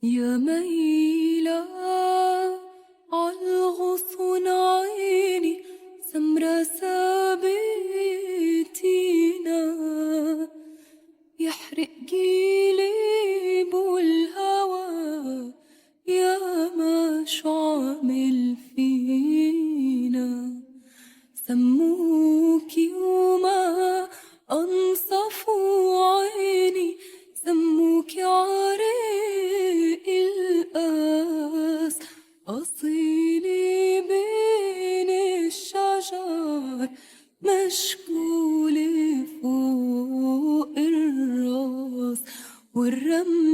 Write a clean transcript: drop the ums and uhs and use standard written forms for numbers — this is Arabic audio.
يا ميلة عالغصن عيني سمرة سابتينا يحرق جيلي بالهوى يا ما شو عامل فينا سموكي وما أنصفوا عيني سموكي عريق القاس أصيلي بين الشجر مشكولة فوق الراس والرمل